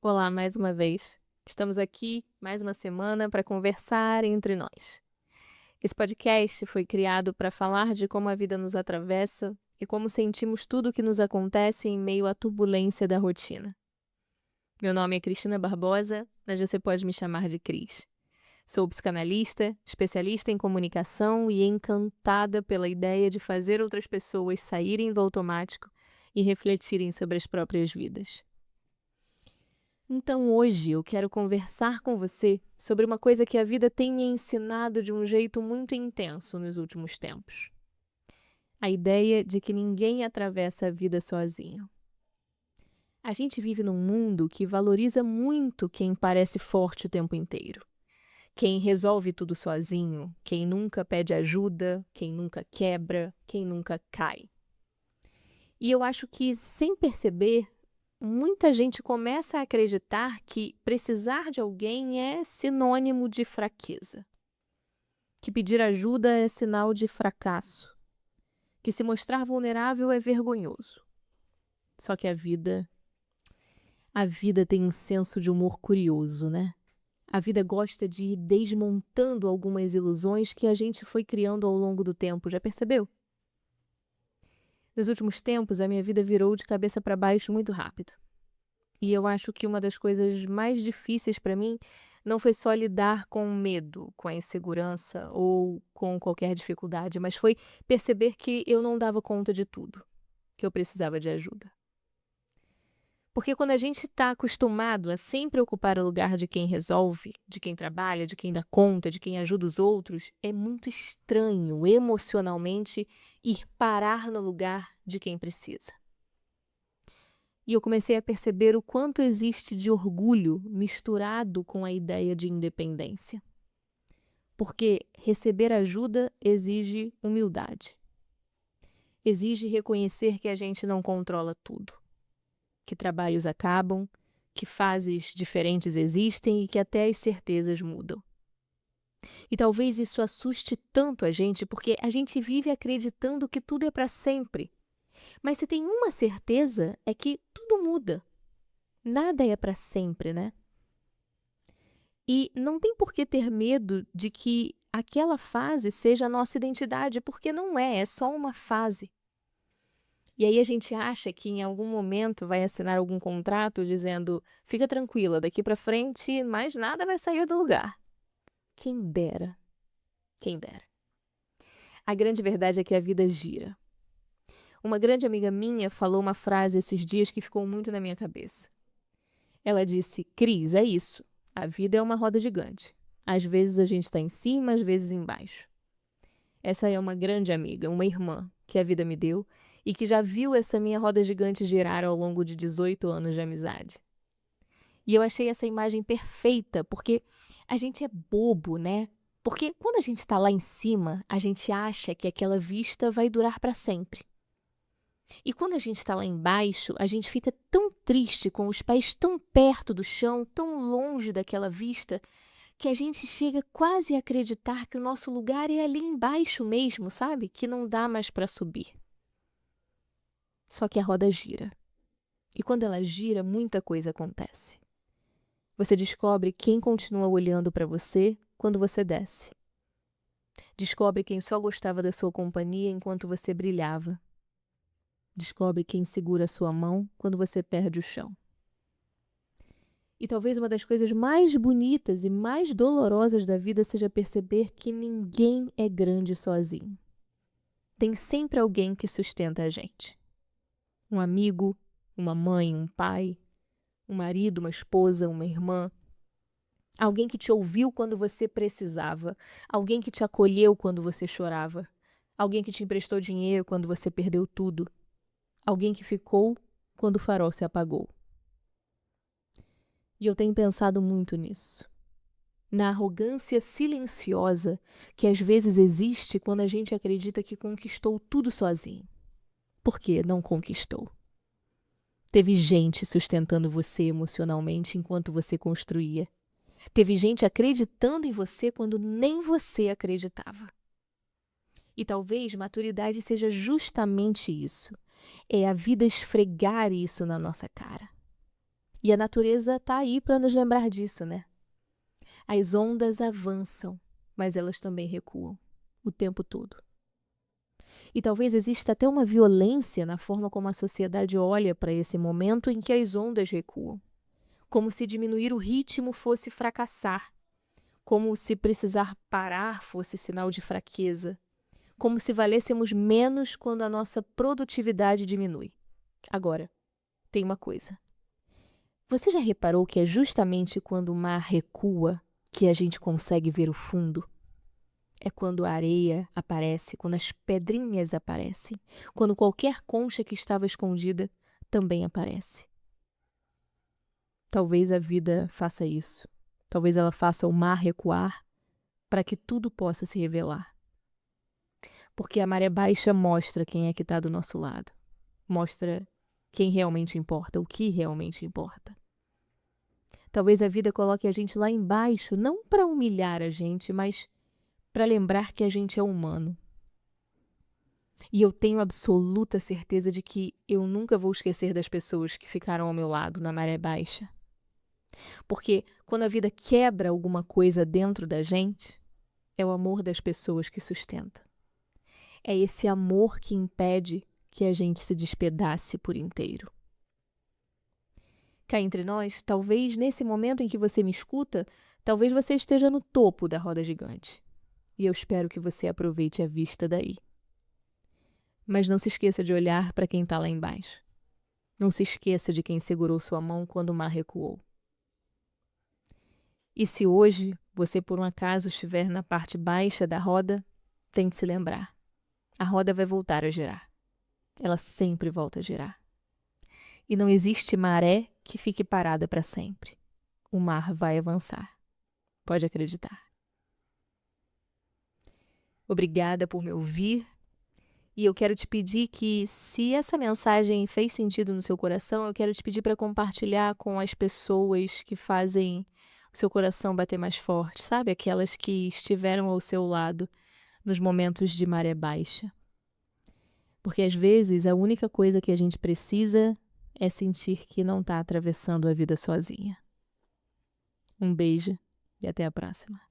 Olá, mais uma vez. Estamos aqui mais uma semana para conversar entre nós. Esse podcast foi criado para falar de como a vida nos atravessa e como sentimos tudo o que nos acontece em meio à turbulência da rotina. Meu nome é Cristina Barbosa, mas você pode me chamar de Cris. Sou psicanalista, especialista em comunicação e encantada pela ideia de fazer outras pessoas saírem do automático e refletirem sobre as próprias vidas. Então hoje eu quero conversar com você sobre uma coisa que a vida tem me ensinado de um jeito muito intenso nos últimos tempos. A ideia de que ninguém atravessa a vida sozinho. A gente vive num mundo que valoriza muito quem parece forte o tempo inteiro. Quem resolve tudo sozinho, quem nunca pede ajuda, quem nunca quebra, quem nunca cai. E eu acho que, sem perceber, muita gente começa a acreditar que precisar de alguém é sinônimo de fraqueza, que pedir ajuda é sinal de fracasso, que se mostrar vulnerável é vergonhoso. Só que a vida tem um senso de humor curioso, né? A vida gosta de ir desmontando algumas ilusões que a gente foi criando ao longo do tempo, já percebeu? Nos últimos tempos, a minha vida virou de cabeça para baixo muito rápido. E eu acho que uma das coisas mais difíceis para mim não foi só lidar com o medo, com a insegurança ou com qualquer dificuldade, mas foi perceber que eu não dava conta de tudo, que eu precisava de ajuda. Porque quando a gente está acostumado a sempre ocupar o lugar de quem resolve, de quem trabalha, de quem dá conta, de quem ajuda os outros, é muito estranho emocionalmente ir parar no lugar de quem precisa. E eu comecei a perceber o quanto existe de orgulho misturado com a ideia de independência. Porque receber ajuda exige humildade. Exige reconhecer que a gente não controla tudo. Que trabalhos acabam, que fases diferentes existem e que até as certezas mudam. E talvez isso assuste tanto a gente porque a gente vive acreditando que tudo é para sempre. Mas se tem uma certeza é que tudo muda. Nada é para sempre, né? E não tem por que ter medo de que aquela fase seja a nossa identidade, porque não é, é só uma fase. E aí a gente acha que em algum momento vai assinar algum contrato dizendo: fica tranquila, daqui para frente mais nada vai sair do lugar. Quem dera, quem dera. A grande verdade é que a vida gira. Uma grande amiga minha falou uma frase esses dias que ficou muito na minha cabeça. Ela disse: Cris, é isso. A vida é uma roda gigante. Às vezes a gente está em cima, às vezes embaixo. Essa é uma grande amiga, uma irmã que a vida me deu e que já viu essa minha roda gigante girar ao longo de 18 anos de amizade. E eu achei essa imagem perfeita porque a gente é bobo, né? Porque quando a gente está lá em cima, a gente acha que aquela vista vai durar para sempre. E quando a gente está lá embaixo, a gente fica tão triste, com os pés tão perto do chão, tão longe daquela vista, que a gente chega quase a acreditar que o nosso lugar é ali embaixo mesmo, sabe? Que não dá mais para subir. Só que a roda gira. E quando ela gira, muita coisa acontece. Você descobre quem continua olhando para você quando você desce. Descobre quem só gostava da sua companhia enquanto você brilhava. Descobre quem segura a sua mão quando você perde o chão. E talvez uma das coisas mais bonitas e mais dolorosas da vida seja perceber que ninguém é grande sozinho. Tem sempre alguém que sustenta a gente. Um amigo, uma mãe, um pai, um marido, uma esposa, uma irmã. Alguém que te ouviu quando você precisava. Alguém que te acolheu quando você chorava. Alguém que te emprestou dinheiro quando você perdeu tudo. Alguém que ficou quando o farol se apagou. E eu tenho pensado muito nisso. Na arrogância silenciosa que às vezes existe quando a gente acredita que conquistou tudo sozinho. Por que não conquistou? Teve gente sustentando você emocionalmente enquanto você construía. Teve gente acreditando em você quando nem você acreditava. E talvez maturidade seja justamente isso. É a vida esfregar isso na nossa cara. E a natureza está aí para nos lembrar disso, né? As ondas avançam, mas elas também recuam o tempo todo. E talvez exista até uma violência na forma como a sociedade olha para esse momento em que as ondas recuam. Como se diminuir o ritmo fosse fracassar. Como se precisar parar fosse sinal de fraqueza. Como se valêssemos menos quando a nossa produtividade diminui. Agora, tem uma coisa. Você já reparou que é justamente quando o mar recua que a gente consegue ver o fundo? É quando a areia aparece, quando as pedrinhas aparecem, quando qualquer concha que estava escondida também aparece. Talvez a vida faça isso. Talvez ela faça o mar recuar para que tudo possa se revelar. Porque a maré baixa mostra quem é que está do nosso lado. Mostra quem realmente importa, o que realmente importa. Talvez a vida coloque a gente lá embaixo, não para humilhar a gente, mas para lembrar que a gente é humano. E eu tenho absoluta certeza de que eu nunca vou esquecer das pessoas que ficaram ao meu lado na maré baixa. Porque quando a vida quebra alguma coisa dentro da gente, é o amor das pessoas que sustenta. É esse amor que impede que a gente se despedace por inteiro. Cá entre nós, talvez nesse momento em que você me escuta, talvez você esteja no topo da roda gigante. E eu espero que você aproveite a vista daí. Mas não se esqueça de olhar para quem está lá embaixo. Não se esqueça de quem segurou sua mão quando o mar recuou. E se hoje você por um acaso estiver na parte baixa da roda, tente se lembrar. A roda vai voltar a girar. Ela sempre volta a girar. E não existe maré que fique parada para sempre. O mar vai avançar. Pode acreditar. Obrigada por me ouvir. E eu quero te pedir que, se essa mensagem fez sentido no seu coração, eu quero te pedir para compartilhar com as pessoas que fazem o seu coração bater mais forte, sabe? Aquelas que estiveram ao seu lado nos momentos de maré baixa. Porque às vezes a única coisa que a gente precisa é sentir que não está atravessando a vida sozinha. Um beijo e até a próxima.